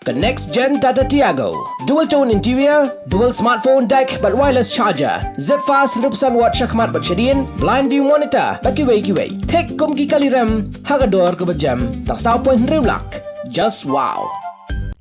The next gen Tata Tiago. Dual tone interior, dual smartphone deck but wireless charger. Zip fast 100% watt syakmat bercedian, blind view monitor. Bagi way. Tek kum ki kali rem, hagador ke berjam. Tak sao pun riulak. Just wow.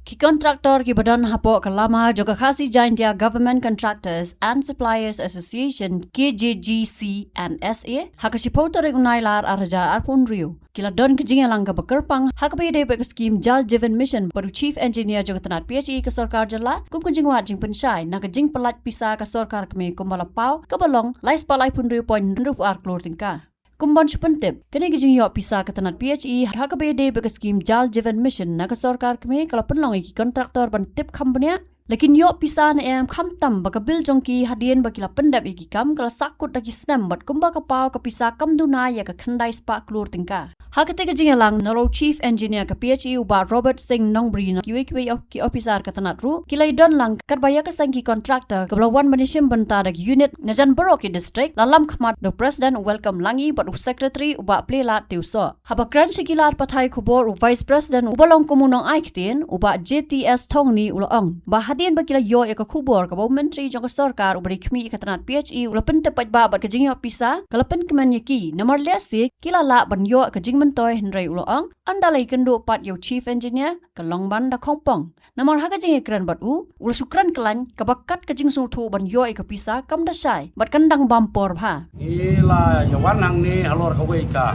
Ki kontraktor ki badan hapok kelama juga khasi India Government Contractors and Suppliers Association KJGC and SA hakasipotor unailar arja arpun rio kila don kejing lang ka bekerpang hakapede pe skim Jal Jeevan Mission baru Chief Engineer juga tenat PHE ke sarkar jala kum kejing wat jing pensai na kejing pelat pisa ke sarkar keme kumbalapau ke balong lais palai pun rio point rup ar klor tingka Kumban supentip, kini kejing yok pisah ke tenat PHE hakapede pe skim Jal Jeevan Mission na ke sarkar keme kalau penlong iki kontraktor ban tip company Lakin yok pisah na em kamtam baka bil jongki hadian bakila pendap iki kam kala sakut lagi senam bat kumba kapau ke pisah kam dunaya ke khandai spa klur tingka. Hakete ke jingalang nolo Chief Engineer ke PHE uba Robert Singh Nongbri na kiwi ki officer ke tanat ru kilai don lang karbaya ke sangki kontraktor ke belawan manishim benta dak unit ngajan Baroki district lalam khmat the president welcome langi bat secretary uba plela tiuso. Habakran sikilar pathai khubor vice president ubalong komunong aiktin uba JTS Thongni ulong. Hadian bakila yo eka khubor ka menteri jong sarkar ubari khmi katanat PHE ulapen tepat ba bat kajing yo pisa kalapen kemen yaki nomor lesi kila la ban yo kajing mentoy henry uloang andalai kendo pat yo chief engineer kalong ban da khongpong nomor ha kajing ekran bat ul sukran kelan kabakat kajing sultu ban yo eka pisa kam da sai bat kandang bampor bha ila yawan nang ni halor ka weka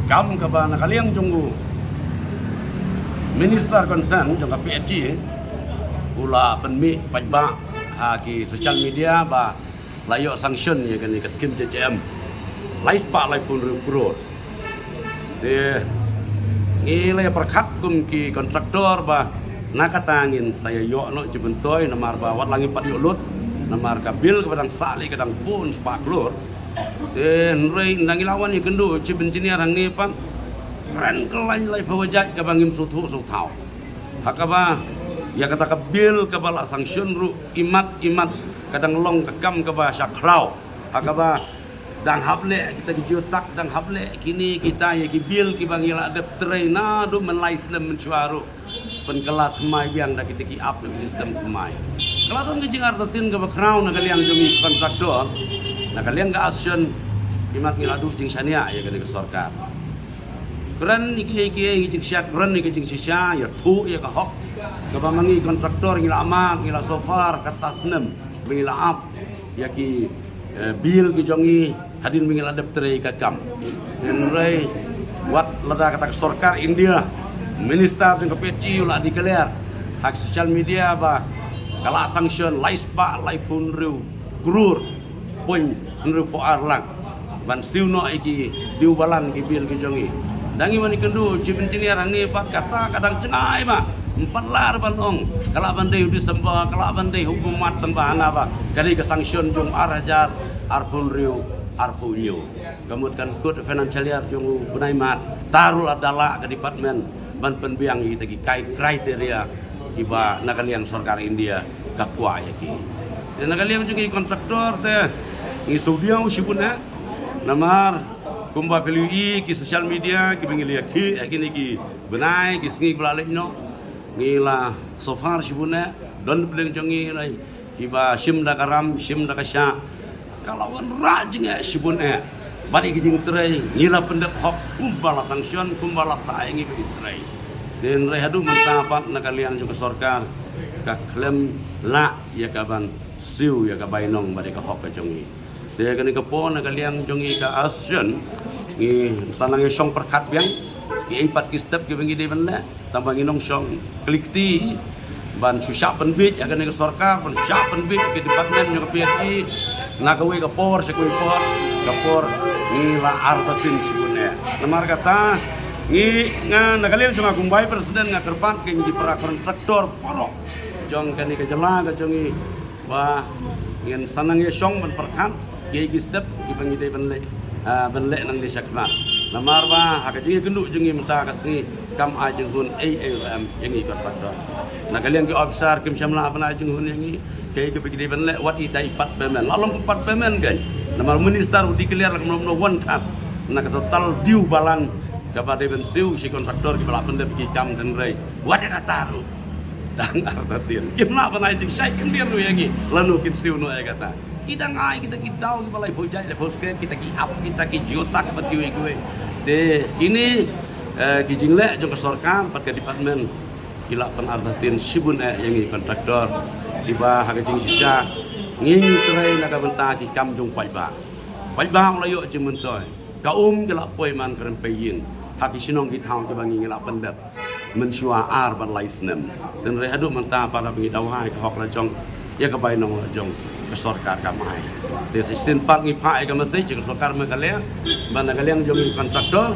kam ka ba nakaliang junggu Minister concern jangka PHE pula penmi pajba ki social media ba layok sanction ya kan ke skim JCM lais pa lai pun rup te ngile perkat kum ki kontraktor ba nakatangin saya yo no jibentoy namar ba wat langi pat yulut namar ka bil kepadang sali kadang pun spa klur te nrei ndangi lawan ni kendu cibencinia rang ni pan keren kelain lai bawajat ke bangim sutu sutau hakaba ya kata kabil ke bala sanction ru imat kadang long kekam ke ba syaklau hakaba dang hable kita dijutak dang hable kini kita ya ki bil ki bangila adep traina du menlai islam mencuaru penkelat mai biang da kita ki up di sistem mai keladon ngejing artatin ke background na kalian jumi kontraktor na kalian ga action imat ngiladu jing sania ya ke sarkar keren iki jing syak keren iki jing sisya ya tu ya ka hok ka mangi kontraktor ngila amak ngila sofar kata senem ngila ap ya ki bil ki jongi hadin ngila daptre ka kam tenrei wat lada kata sarkar India minister jeng ke PHE ulah declare hak social media ba kala sanction laispa laipun riu kurur pun riu po arlang ban siuno iki diubalan ki bil ki jongi dangi mani kendu cibencinia rani pat kata kadang cengai ma empat lar banong kala bandai udi sembah kala bandai hukumat tambahan apa kali ke sanction jung arajar arpun riu arpunyo kemudian good financial year jung bunaimat tarul adalah ke departemen ban penbiang kita ki kriteria kiba nakaliang sarkar India kakwa ya ki nakaliang jung kontraktor te ngisudiau sibuna namar kumba pelui ki social media ki bengilia ki akini ki benai ki singi blalek no ngila sofar sibuna don beleng jongi lai ki ba sim da karam sim da kasya kalawan rajing sibuna bari ki jing trai ngila pendep hok kumbala sanction kumbala taengi ki trai den rai hadu mentapat nakalian juga sarkar ka klem la ya kaban siu ya ka bainong bari ka hok ka jongi dia kini kepon kalian jongi ka action ni sanang song perkat biang ki ipat ki step ki bengi deven le tambah nginong song klikti ban susah penbit ya kini ke sarkar ban susah penbit ki departemen yo PHE na kawe ka por se por ni la artatin sibune namar kata ni nga nakalian sunga kumbai presiden nga kerpan ki di para kontraktor porok jong kini ke jela ka jongi ba ngin sanang song ban perkat ki step ki bengi deven le benlek nang di syakmat namar ba hakajing kendu jungi menta kasi kam ajeng hun AAM yang ikut faktor nak kalian ki officer kim syamla apa ajeng hun yang kai ke bigi benlek wat itai pat pemen lalom pat pemen kan namar minister di clear nak no one cut nak total diu balan kepada bensiu si kontraktor kibala pendep ki kam tenrei wada kataru dang artatin kimna panai jing sai kendir nu yangi lanu kin siu nu ay kata kidang ai kita kidau kibala bojai le boske kita ki up kita ki jotak batiwi kuwe te ini ki jingle jong kesorkan pat ke department kila pan artatin sibun yangi kontraktor tiba haga jing sisa nging trai naga benta ki kam jong pai ba layo jemun toy kaum kila poi man keren paying haki sinong ki thang ke bangi ngila pendap mensua ar ban laisnem dan rehadu menta para pengidawai ke hok lajong ya ke bai nong lajong ke sorkar kamai te sistem part ngi pai ke masai ke sorkar me kalea ban kaleng jong kontraktor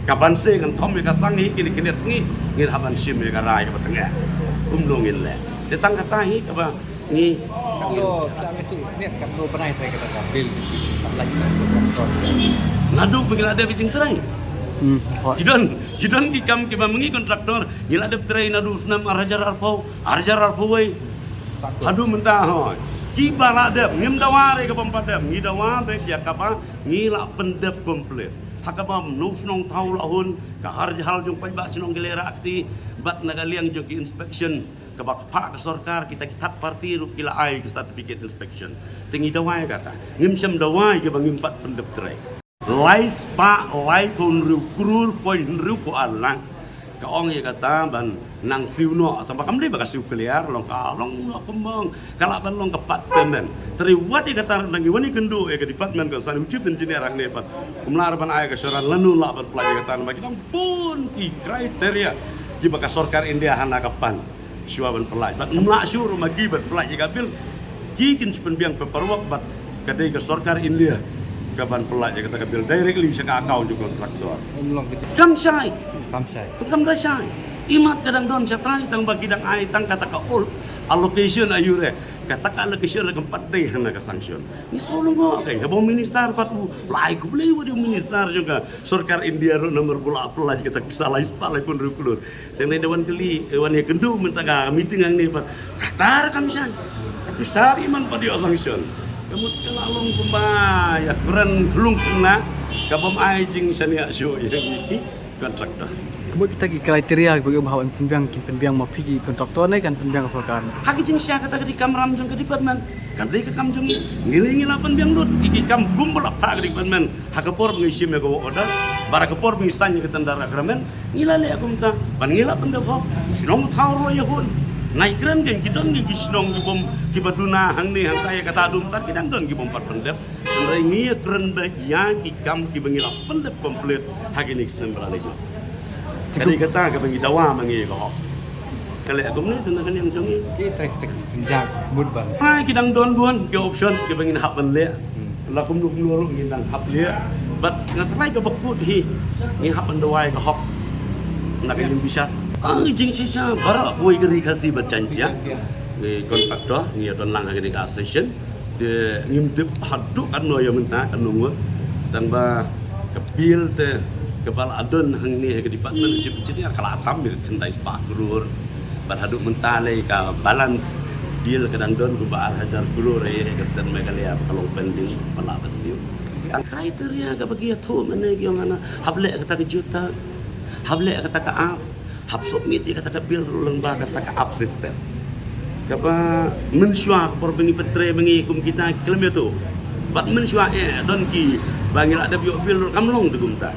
kapan se kan thom ka sangi kini kini singi ngin haban sim ka rai ka tengah longin le te tang kata hi ka ba ngi kalau sama itu ni kan lo pernah saya kata bil lagi kontraktor ngadu bengil ada bijing terai Kidon ki kam ki mengi kontraktor ngila de trai nadu snam arjar arpo wei hadu mentah hoy ki balade ngim daware ke pempadam ngi dawabe ya kapa ngila pendep komplit hakaba nus nong tau lahun ka harjal jong pajba sinong gelera akti bat nagaliang jong ki inspection kabak pak sorkar kita kitat parti ru kila ai ke certificate inspection tingi dawai kata ngim sem dawai ke bangimpat pendep trai lais pa lai pun riu krul poin riu ko alang ka ong ye kata ban nang siu no atau bakam dia baka siu keliar long kembang kala ban long kepat pemen teri wat ye kata nang wani kendu ye ke department ko san ucip engineer ang ne pat umlar ban ay ka soran lanu la ban pelaj kata bagi nang pun ki kriteria ki baka sorkar India hana kapan syua ban pelaj bat umla syur magi ban pelaj ye kabil ki kin penbiang peperwak bat kadai ke sorkar India kapan pelaj kata kabil directly sa ka account juga kontraktor kam sai imat kadang don sa trai tang bagi dang ai tang kata ka all allocation ayure kata ka allocation ke 4 day na ka sanction ni solo ngo kay habo minister patu lai ku beli wadi minister juga sorkar India ro nomor bola pelaj kata salah ispalai pun rukulur teng dewan keli wan ye kendu mentaga meeting ang ni pat katar kam sai tapi sari man padi sanction kamu kelalong kumbaya keren kelung kena kabam ai jing sania syo yang iki kontraktor Kemudian kita ki kriteria bagi bahawa penbiang mau pergi kontraktor ni kan penbiang sorkar haki jing sia kata di kamram jong ke department kan dei ke kam jong ngilingi la penbiang lut iki kam gumbul ak ta ke department hakapor ngisi me ko order barakapor ngisanya ke tendara kramen ngilale aku minta ban ngila pendep hok sinong thaur lo yahun naik keren geng kidon geng kisnong gibom kibaduna hang ni hang saya kata adum tar kidang don gibom pat pendep ngai ngi keren ba ya ki kam ki bengila pendep komplit hagi ni kisnem beralih kali kata ke bengi dawa mangi ko kali aku ni tengah kan yang jongi kita senjak mudban hai kidang don buan ke option ke bengi hap le lakum nuk luru ngindang hap le bat ngatrai ke bakut hi ngi hap ndawai ke hop nak yang bisa jing sisa barak boy geri kasi berjanji ni kontraktor ni don lang agak ni session de ngimtip haduk kan no yang minta kan nunggu dan ba kepil te kepala adon hang ni ke department cip jadi kala atam bil centai spa gurur bar haduk mentale ka balance bil kadang don ku ba hajar gurur ye ke stand megalia kalong pending pala betsiu kan kriteria ka bagi tu mana yang mana hable kata ke juta hable kata ka ap hab submit dia kata bil lembah kata ka up system kapa mensua por bengi petre bengi kum kita kelem tu bat mensua don ki bangil ada bil kamlong tu kumta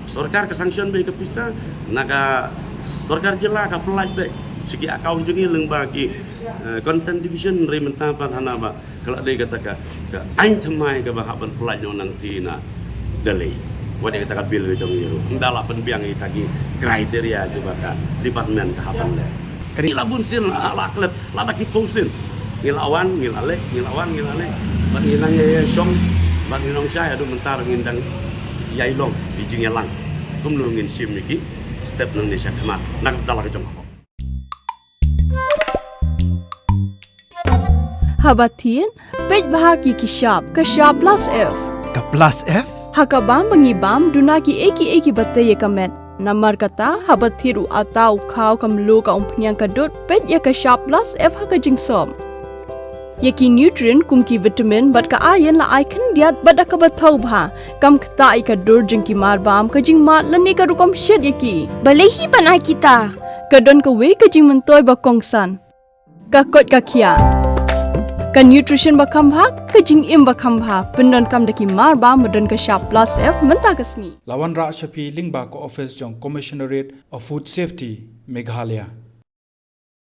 sorkar ke sanction be ke pisa naga sorkar jela ka pelaj be segi account jungi lembah ki consent division rementa pan hanaba kalau dia kata ka ain thamai ka bahaban pelaj nang tina dalai wadi kata bil jong yiru ndala penbiang itagi kriteria juga ka department kahapan le ngila bunsin ala klet lada ki pousin ngilawan ngilale ban ngilang ye song ban ngilang saya adu mentar ngindang yailong di jingelang kum lu ngin sim iki step nang Indonesia kemat nak dala ke jong Habatin pej bahagi ki shop ka shop plus f Ka plus F? hakabam bangibam dunaki eki bataye kamet namar kata habathiru atau khau kamlu ka umpnyang kadut pet ya ka shop plus f haka jingsom Yaki nutrient kumki vitamin bat ka iron la icon diat bat ka bathau bha kam khta ika dur jingki mar bam ka jing mat lani ka rukom shed yaki Balehi banai kita. ka don ka we ka jing mentoy ba kongsan ka kot ka khia ka nutrition ba kham bha ka jing im ba kham bha pendon kam daki mar ba madon ka sharp plus f menta kasni Lawan Ra Shafi Lingba ko office jong Commissionerate of Food Safety Meghalaya